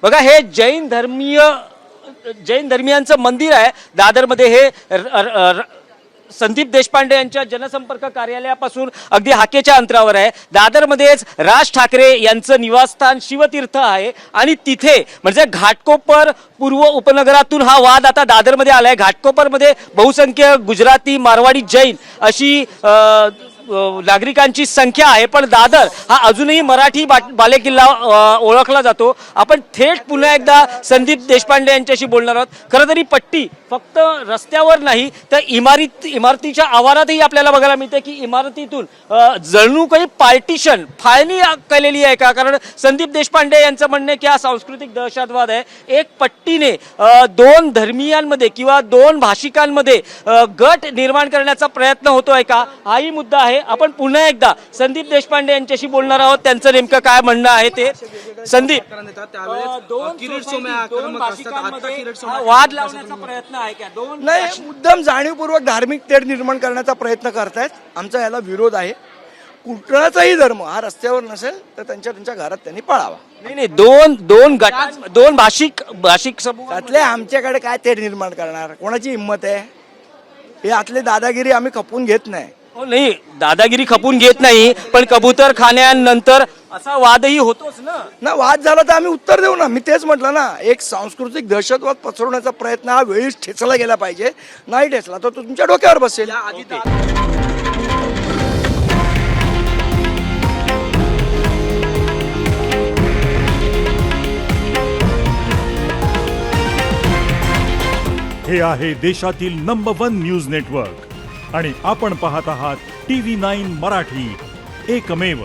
बघा हे जैन धर्मियांचं मंदिर आहे दादरमध्ये। हे संदीप देशपांडे यांच्या जनसंपर्क कार्यालयापासून अगदी हाकेच्या अंतरावर आहे। दादरमध्येच राज ठाकरे यांचं निवासस्थान शिवतीर्थ आहे आणि तिथे म्हणजे घाटकोपर पूर्व उपनगरातून हा वाद आता दादरमध्ये आलाय। घाटकोपरमध्ये बहुसंख्य गुजराती, मारवाडी, जैन अशी नागरिकांची संख्या आहे, पण दादर हा अजूनही मराठी बालेकिल्ला ओळखला जातो। आपण थेट पुन्हा एकदा संदीप देशपांडे यांच्याशी बोलणार आहोत। खरं तरी पट्टी फक्त रस्त्यावर नाही तर इमारतीच्या आवारातही आपल्याला बघायला मिळते की इमारतीतून जणू काही पार्टिशन फाळणी केलेली आहे का? कारण संदीप देशपांडे यांचं म्हणणं की हा सांस्कृतिक दहशतवाद आहे। एक पट्टीने दोन धर्मीयांमध्ये किंवा दोन भाषिकांमध्ये गट निर्माण करण्याचा प्रयत्न होतोय का, हाही मुद्दा आहे। आपण पुन्हा एकदा संदीप देशपांडे यांच्याशी बोलणार आहोत, त्यांचं नेमकं काय म्हणणं आहे ते। संदीप, वाद लावण्याचा प्रयत्न आहे का? दोन नाही, मुद्दाम जाणीवपूर्वक धार्मिक तेढ निर्माण करण्याचा प्रयत्न करतायत। आमचा याला विरोध आहे। कुठलाचाही धर्म हा रस्त्यावर नसेल तर त्यांच्या घरात त्यांनी पाळावा। नाही, दोन भाषिक समूह त्यातले आमच्याकडे काय तेढ निर्माण करणार, कोणाची हिंमत आहे? हे आतले दादागिरी आम्ही खपून घेत नाही। हो, नाही दादागिरी खपून घेत नाही, पण कबूतर खाण्यानंतर असा वादही होतोच ना। वाद झाला तर आम्ही उत्तर देऊ ना। मी तेच म्हटलं ना, एक सांस्कृतिक दहशतवाद पसरवण्याचा प्रयत्न हा वेळीच ठेचला गेला पाहिजे। नाही ठेचला तर तो तुमच्या डोक्यावर बसेल। हे आहे देशातील नंबर 1 न्यूज नेटवर्क आणि आपण पाहत आहात TV9 मराठी, एकमेव।